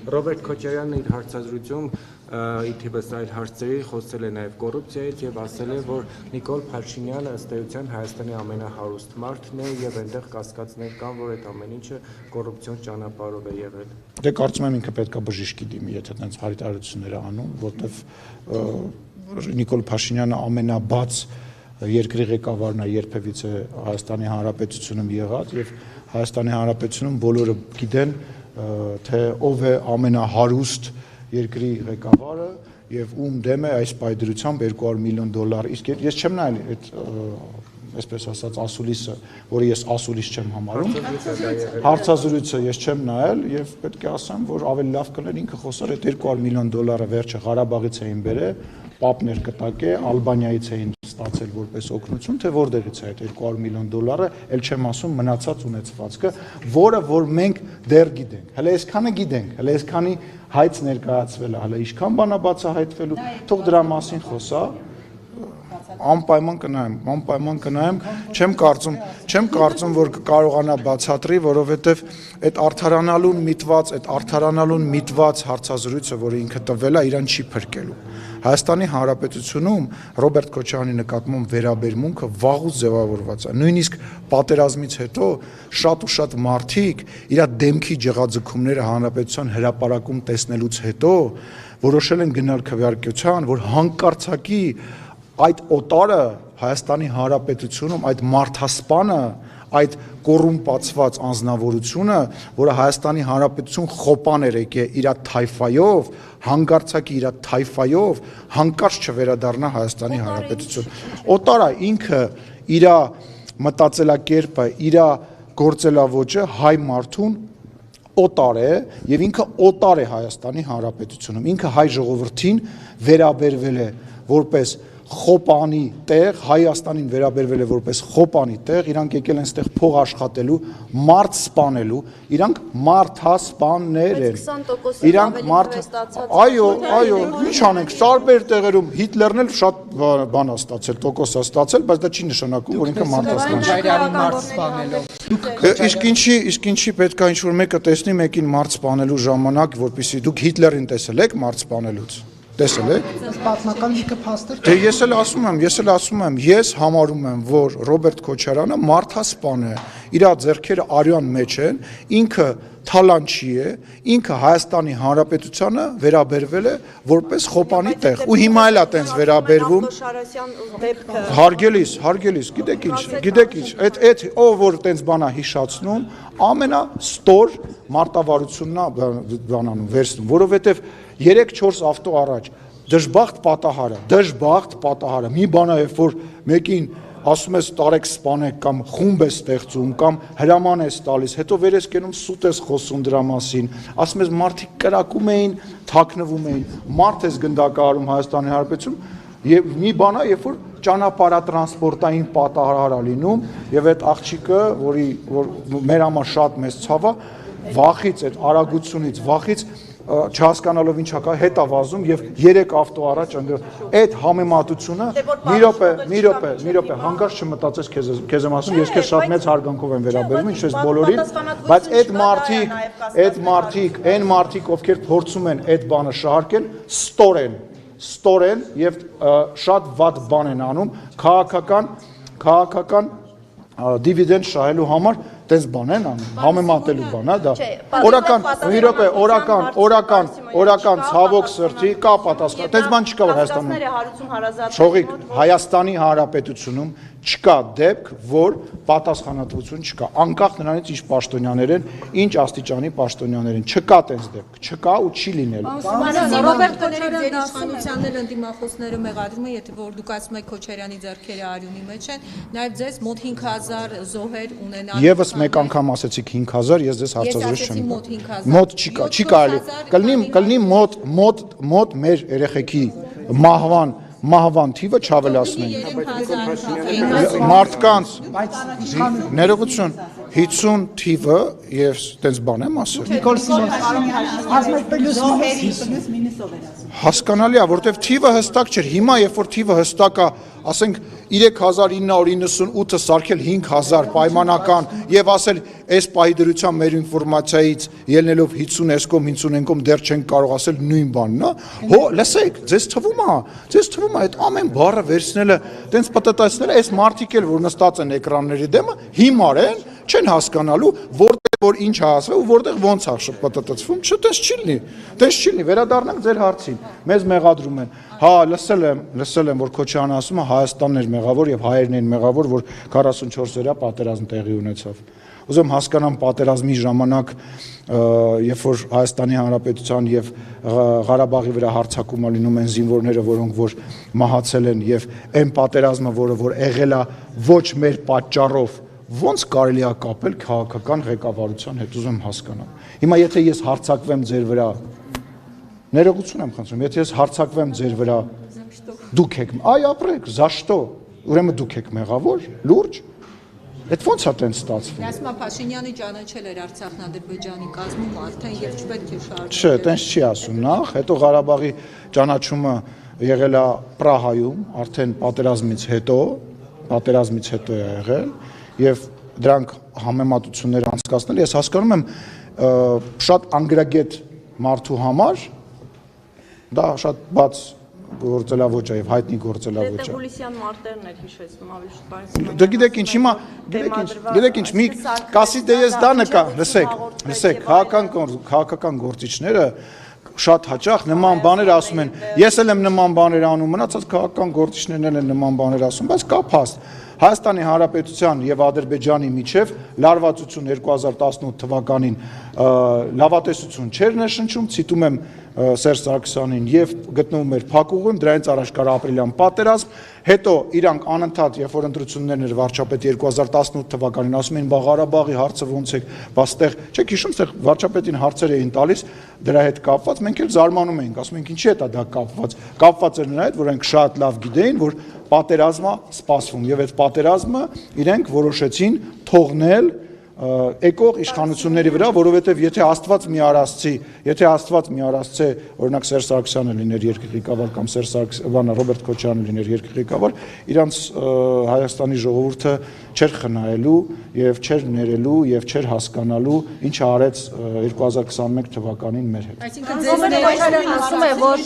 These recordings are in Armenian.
Ռոբերտ Քոչարյանն իր հարցազրույցում ի թիվս այլ հարցերի խոսել է նաև կոռուպցիայից եւ ասել է, որ Նիկոլ Փաշինյանը ըստ էության Հայաստանի ամենահարուստ մարդն է եւ այնտեղ կասկածներ կան, որ այդ ամեն ինչը կոռուպցիոն ճանապարհով է եղել։ Դե կարծում եմ ինքը պետքա բժիշկի դիմի, եթե այդպես հայտարարություններ է անում, որտեվ Նիկոլ Փաշինյանը ամենաբաց երկրի ղեկավարն է երբևիցե Հայաստանի Հանրապետությունում եղած եւ Հայաստանի Հանրապետությունում բոլորը գիտեն, թե ով է ամենահարուստ երկրի ղեկավարը եւ ում դեմ է այս պայդրությամբ $200 միլիոն, իսկ ես չեմ նայել այդ այսպես ասած ասուլիսը, որը ես ասուլիս չեմ համարում, հարցազրույցը ես չեմ նայել եւ պետք է ասեմ, որ ավելի լավ կներ ինքը խոսար այդ $200 միլիոն վերջը Ղարաբաղից էին բերել, Պապներ կտակե, Ալբանիայից էին ստացել որպես օգնություն, թե որտեղից է այդ $200 միլիոն, ել չեմ ասում մնացած ունեցվածքը, որը որ մենք դեռ գիտենք։ Հələ այսքանը գիտենք, հələ այսքանի հայց ներկայացվել է, հələ ինչքան բան է բացահայտվելու, թող դրա մասին խոսա։ Անպայման կնայեմ, չեմ կարծում, որ կարողանա բացատրի, որովհետև այդ արդարանալուն միտված հարցազրույցը, որը ինքը տվել է, իրան չի փրկելու։ Հայաստանի Հանրապետությունում Ռոբերտ Քոչարյանի նկատմամբ վերաբերմունքը վաղուց ձևավորված է։ Նույնիսկ պատերազմից հետո շատ ու շատ մարդիկ իր դեմքի ջղաձգումները հանրապետության հրապարակում տեսնելուց հետո որոշել են գնալ քվեարկության, որ հանկարծակի այդ օտարը Հայաստանի Հանրապետությունում, այդ մարդասպանը, այդ կոռումպացված անձնավորությունը, որը Հայաստանի Հանրապետություն խոպան էր եկել իր թայֆայով, հանկարծակի իր թայֆայով, հանկարծ չվերադառնա Հայաստանի Հանրապետություն։ Օտարը ինքը իր մտածելակերպը, իր գործելավոճը հայ մարդուն օտար է եւ ինքը օտար է Հայաստանի Հանրապետությունում։ Ինքը հայ ժողովրդին վերաբերվել է որպես խոպանի տեղ, Հայաստանին վերաբերվել է որպես խոպանի տեղ, իրանք եկել են ստեղ փող աշխատելու, մարդ սպանելու, իրանք մարդասպաններ են։ Իրանք այո, ինչ անենք, տարբեր տեղերում Հիտլերն էլ շատ բան է ստացել, տոկոս է ստացել, բայց դա չի նշանակում, որ ինքը մարդասպան է։ Իսկ ինչի պետք է ինչ-որ մեկը տեսնի մեկին մարդ սպանելու ժամանակ, որպեսզի դուք Հիտլերին տեսել եք մարդ սպանելուց։ Տեսել եք։ Պատմական լիքը փաստեր։ Դե ես էլ ասում եմ, ես համարում եմ, որ Ռոբերտ Քոչարյանը մարդասպան է, իր ձեռքերը արյան մեջ են, ինքը թալանչի է, ինքը Հայաստանի Հանրապետությանը վերաբերվել է որպես խոպանի տեղ, ու հիմա էլ է տենց վերաբերվում։ Հարգելիս, գիտեք ինչ, այդ ով որ տենց բանա հիշացնում, ամենաստոր մարտավարությունն է բանանում վերցնում, որովհետև 3-4 ավտո առաջ դժբախտ պատահարը, մի բան է, երբ որ մեկին ասում ես տարեք սպանեք կամ խումբ ես ստեղծում կամ հրաման ես տալիս, հետո վեր ես կենում սուտ ես խոսում դրա մասին, ասում ես մարդիկ կրակում էին, թաքնվում էին, մարդ ես գնդակահարում Հայաստանի Հանրապետությունում, եւ մի բան է, երբ որ ճանապարհատրանսպորտային պատահար է լինում եւ այդ աղջիկը, որ մեր համար շատ մեծ ցավ է, վախից, այդ արագությունից, վախից չհասկանալով ինչ ակա հետ է վազում եւ 3 ավտո առաջ այդ համեմատությունը մի րոպե հանգարց չմտածես քեզ եմ ասում ես քեզ շատ մեծ հարգանքով եմ վերաբերվում ինչպես բոլորին բայց այն մարդիկ ովքեր փորձում են այդ բանը շահարկել ստորեն եւ շատ վատ բան են անում քաղաքական դիվիդենդ շահելու համար տես բան են անում, համեմատելու բան, դա օրական ցավոք սրտի կա պատասխան, տես բան չկա որ Հայաստանում Շողիկ, Հայաստանի Հանրապետությունում չկա դեպք, որ պատասխանատվություն չկա, անկախ նրանից ինչ պաշտոնյաներ են, ինչ աստիճանի պաշտոնյաներ են, չկա տես դեպք, չկա ու չի լինելու։ Ռոբերտ Քոչարյանի դաշնություններ ընդդիմախոսները մեղադրում են, եթե որ դուք ասում եք Քոչարյանի ձեռքերը արյունի մեջ են, նաև ձեզ մոտ 5000 զոհեր ունենալու։ Եվս մեկ անգամ ասեցիք 5000, ես ձեզ հարցազրույց չեմ տա։ Մոտ չի կարելի, կլինի մոտ մեր երեխեքի մահվան թիվը չավելացնենք։ Մարդկանց ներողություն 50 թիվը եւ տենց բան եմ ասել։ Հասկանալի է, որովհետեւ թիվը հստակ չէր։ Հիմա երբ որ թիվը հստակ է, ասենք 3998-ը սարքել 5000 պայմանական եւ ասել այս պահի դրությամբ մեր ինֆորմացիայից ելնելով 50 էսկոմ 50 ենկոմ դեռ չենք կարող ասել նույն բանն, հո լսեք, ձեզ թվում է այդ ամեն բառը վերցնելը, տենց պտտացնելը, այս մարդիկ էլ որ նստած են էկրանների դեմը, հիմար են, չեն հասկանալու, որտեղ որ ինչ ասվում ու որտեղ ոնց է շփոթտացվում, տես չի լինի, վերադառնանք ձեր հարցին, մեզ մեղադրում են, հա, լսել եմ, որ Քոչարյանը ասում է Հայաստանն էր մեղավոր եւ հայերն են մեղավոր, որ 44-օրյա պատերազմ տեղի ունեցավ։ Ուզում հասկանամ պատերազմի ժամանակ, երբ որ Հայաստանի Հանրապետության եւ Ղարաբաղի վրա հարձակում լինում են զինվորները, որոնք որ մահացել են եւ այն պատերազմը, որը որ եղել է ոչ մեր պատճառով, ոնց կարելի է կապել քաղաքական ղեկավարության հետ, ուզում հասկանամ։ Հիմա եթե ես հարձակվեմ ձեր վրա, ներողություն եմ խնդրում, եթե ես հարձակվեմ ձեր վրա, դուք եք, այ ապրեք, za что, ուրեմն դուք եք մեղավոր, լուրջ, այդ ոնց է տենց ստացվում։ Ասում եմ Փաշինյանը ճանաչել էր Արցախն Ադրբեջանի կազմում արդեն եւ չպետք է շարունակել։ Չէ, տենց չի ասում նախ, հետո Ղարաբաղի ճանաչումը եղել է Պրահայում, արդեն պատերազմից հետո է եղել եւ դրանք համեմատություններ անցկացնել, ես հասկանում եմ շատ անգրագետ մարդու համար դա շատ բաց գործելավոճ է եւ հայտնի գործելավոճ է։ Հուլիսյան մարտերն էր հիշեցնում ավելի շուտ։ Դե գիտեք ինչ, հիմա գիտեք ինչ, մի կասի դե ես դա նկա, լսեք, քաղաքական գործիչները շատ հաճախ նման բաներ ասում են, ես էլ եմ նման բաներ անում, մնացած քաղաքական գործիչներն էլ են նման բաներ ասում, բայց կա փաստ։ Հայաստանի Հանրապետության եւ Ադրբեջանի միջև լարվածություն 2018 թվականին լավատեսություն չէր ներշնչում, ցիտում եմ Սերժ Սարգսյանին եւ գտնվում էր փակուղում, դրանից առաջ կար ապրիլյան պատերազմ, հետո իրանք անընդհատ երբ որ ընտրություններն էր վարչապետ 2018 թվականին ասում էին Ղարաբաղի հարցը ոնց է, բաստեղ, չեք հիշում, այդտեղ վարչապետին հարցեր էին տալիս դրա հետ կապված, մենք էլ զարմանում էինք, ասում ենք ինչի՞ է դա կապված էր նրա հետ, որ այնք շատ լավ գիտեին, որ պատերազմը սպասվում եւ այդ պատերազմը իրենք որոշեցին թողնել եկող իշխանությունների վրա, որովհետև եթե Աստված մի արածցի, օրինակ Սերժ Սարգսյանը լիներ երկրի ղեկավար կամ Ռոբերտ Քոչարյանը լիներ երկրի ղեկավար, իրանց Հայաստանի ժողովուրդը չէր խնայելու եւ չէր ներելու եւ չէր հասկանալու ինչ արեց 2021 թվականին մեր հետ։ Այսինքն ձեր ասում է, որ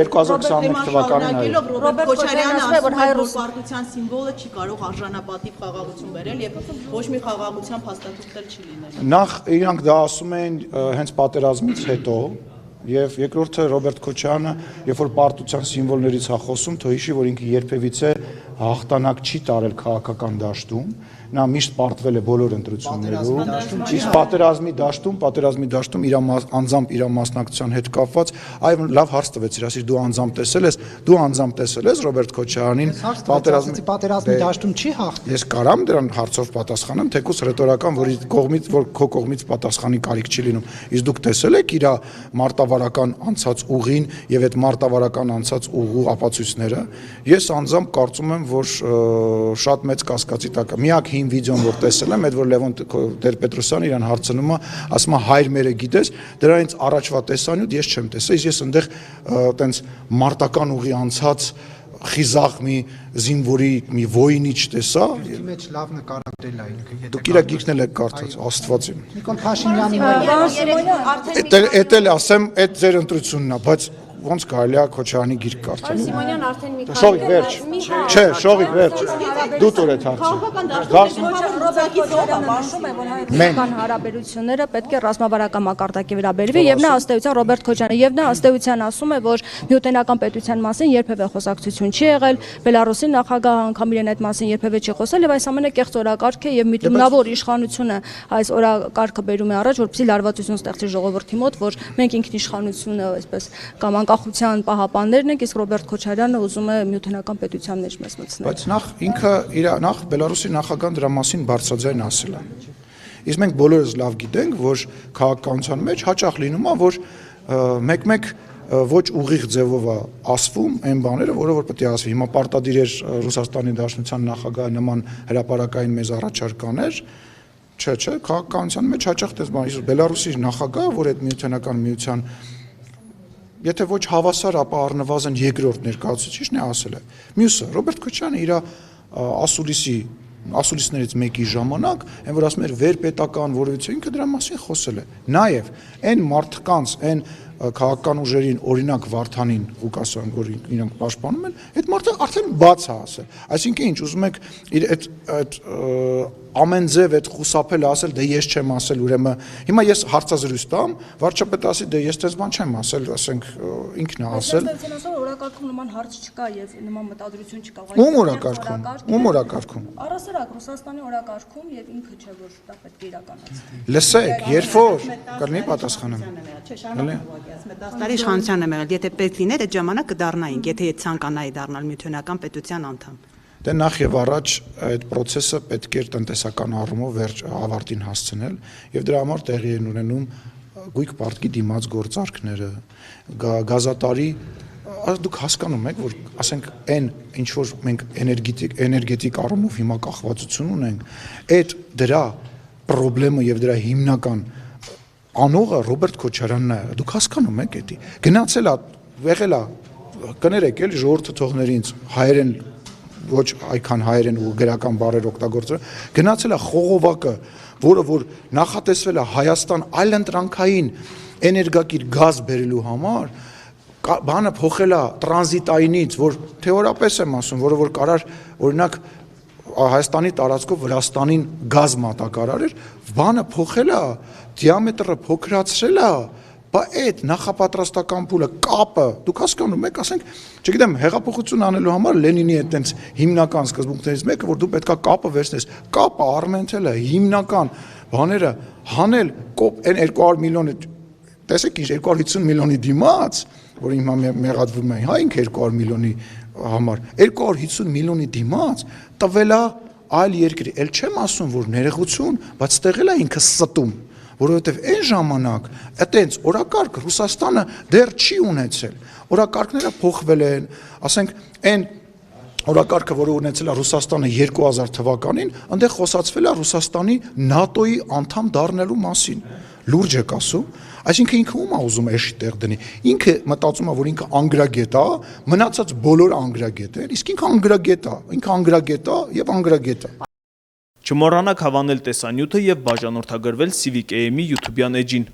2021 թվականին Ռոբերտ Քոչարյանը ասում է, որ հայ ռուսպարտության սիմվոլը չի կարող արժանապատիվ խաղաղություն բերել եւ ոչ մի խաղաղության փաստաթուղթ չի լինել։ Նախ իրանք դա ասում են հենց պատերազմից հետո եւ երկրորդը Ռոբերտ Քոչարյանը, երբ որ պարտության սիմվոլներից է խոսում, թող հիշի, որ ինքը երբևիցե հաղթանակ չի տարել քաղաքական դաշտում, նա միշտ պարտվել է բոլոր ընտրություններում, իսկ պատերազմի դաշտում իր անձամբ իր մասնակցության հետ կապված, այ լավ հարց տվեցիր, ասիր դու անձամբ տեսել ես Ռոբերտ Քոչարյանին պատերազմի դաշտում չի հաղթել։ Ես կարամ դրան հարցով պատասխանեմ, թեկուզ ռետորական, որ քո կողմից պատասխանի կարիք չի լինում։ Իսկ դուք տեսել եք իր մարտավարական անցած ուղին եւ այդ մարտավարական անցած ուղու ապացույցները։ Ես անձամբ կարծում եմ, որ շատ մեծ կասկածի տակ է։ Միակ հին վիդեոն, որ տեսել եմ, այդ որ Լևոն Տեր-Պետրոսյանը իրան հարցնում է, ասում է հայր մերը գիտես, դրանից առաջվա տեսանյութ ես չեմ տեսել, ես այնտեղ տենց մարտական ուղի անցած խիզախ մի զինվորի մի ոյնի չտեսա։ Մեջ լավ նկարագրել է ինքը։ Դուք իր գիրքն էլ եք կարդաց, Աստվածի։ Նիկոլ Փաշինյանի Էդ էլ ասեմ, այդ ձեր ընտրությունն է, բայց ոնց կարելի է Քոչարյանի գիրք կարդալ։ Սիմոնյան արդեն մի Շողիկ վերջ։ Չէ, շողիկ վերջ։ Դու տուր այդ հարցը։ Ասում է, որ հայ-ռուսական հարաբերությունները պետք է ռազմավարական մակարդակի վրա բերվի եւ նա ըստ էության Ռոբերտ Քոչարյանը եւ նա ըստ էության ասում է, որ միութենական պետության մասին երբևէ խոսակցություն չի եղել, Բելարուսի նախագահը անգամ իրեն այդ մասին երբևէ չի խոսել եւ այս ամենը կեղծ օրակարգ է եւ միտումնավոր իշխանությունը այս օրակարգը բերում է առաջ, որպեսզի լարվածություն ստեղծի ժողովրդի մոտ, որ մենք ինքնիշխանությունը այսպես կամ անկախության պահապաններն ենք, իսկ Ռոբերտ Քոչարյանը ուզում է միութենական պետության մեջ մեզ մտցնել։ Բայց նախ ինքը նախ Բելարուսի նախագահան դրա մասին բարձրաձայն ասել է։ Իսկ մենք բոլորս լավ գիտենք, որ քաղաքականության մեջ հաճախ լինում է, որ մեկ-մեկ ոչ ուղիղ ձևով է ասվում այն բաները, որը որ պետք է ասվի։ Հիմա պարտադիր էր Ռուսաստանի Դաշնության նախագահը նման հրապարակային մեզ առաջարկաներ, չէ, քաղաքականության մեջ հաճախ դες բան, իսկ Բելարուսի նախագահը, որ այդ միութենական միության եթե ոչ հավասար, ապա առնվազն երկրորդ ներկայացուցիչն է ասել է։ Մյուսը Ռոբերտ Քոչարյանը իր ասուլիսներից մեկի ժամանակ, այն որ ասում էր վերպետական որևիցե, ինքը դրա մասին խոսել է։ Նաև այն մարդկանց, այն քաղաքական ուժերին, օրինակ Վարդանին Ղուկասյան, որ իրանք պաշտպանում են, այդ մարդը արդեն բաց է ասել։ Այսինքն ինչ, ուզում եք իր այդ ամեն ձև այդ խուսափել ասել, դե ես չեմ ասել, ուրեմն հիմա ես հարցազրույց տամ, վարչապետը ասի, դե ես դες բան չեմ ասել, ասենք ինքն է ասել։ Բայց ասում օրակարգում նման հարց չկա եւ նման մտադրություն չկա։ Ում օրակարգում։ Ում օրակարգում։ Առասարակ Ռուսաստանի օրակարգում եւ ինքը չէ որ դա պետք է իրականացվի։ Լսեք, երբ որ կրնի պատասխանեմ։ Տարի իշխանության եմ եղել, եթե պետք լիներ, այդ ժամանակ կդառնայինք, եթե ցանկանայի դառնալ միութենական պետության անդամ։ Դե նախ եւ առաջ այդ process-ը պետք է տնտեսական առումով վերջ ավարտին հասցնել եւ դրա համար տեղի են ունենում գույք պարտքի դիմաց գործարքները, գազատարի դուք հասկանում եք, որ ասենք այն ինչ որ մենք էներգետիկ առումով հիմա կախվածություն ունենք, այդ դրա խնդրը եւ դրա հիմնական անողը Ռոբերտ Քոչարյանն է, դուք հասկանում եք էդի։ Գնացել է, եղել է, կներեք էլի ժողովրդը թողներ ինձ հայերեն ոչ այքան հայերեն ու գրական բառեր օգտագործել, գնացել է խողովակը, որը որ նախատեսվել է Հայաստան այլընտրանքային էներգակիր գազ բերելու համար, բանը փոխել է տրանզիտայինից, որ թեորապես եմ ասում, որը որ կարար օրինակ Հայաստանի տարածքով Վրաստանին գազ մատակարար էր, բանը փոխել է, դիամետրը փոքրացրել է, բա այդ նախապատրաստական փուլը կապը, դուք հասկանում եք, ասենք, չգիտեմ, հեղափոխություն անելու համար Լենինի այդտենց հիմնական սկզբունքներից մեկը, որ դու պետքա կապը վերցնես, կապը Արմենթելը հիմնական բաները հանել այն 200 միլիոնը, տեսեք ինչ 250 միլիոնի դիմաց, որ հիմա մեղադրվում են, հա ինք 200 միլիոնի համար 250 միլիոնի դիմաց տվել է այլ երկրի, ել չեմ ասում, որ ներողություն, բայց ստեղել է ինքը ստում, որովհետև այն ժամանակ այտենց օրակարգ Ռուսաստանը դեռ չի ունեցել, օրակարգները փոխվել են, ասենք այն օրակարգը, որը ունեցել է Ռուսաստանը 2000 թվականին, այնտեղ խոսացվել է Ռուսաստանի ՆԱՏՕ-ի անդամ դառնալու մասին, լուրջ եք ասում, այսինքն ինքը ում է ուզում էշի տեղ դնի, ինքը մտածում է, որ ինքը անգրագետ է, մնացած բոլոր անգրագետ են, իսկ ինքը անգրագետ է եւ անգրագետ է։ Չմոռանաք հավանել տեսանյութը եւ բաժանորդագրվել Civic AM-ի YouTube-յան էջին։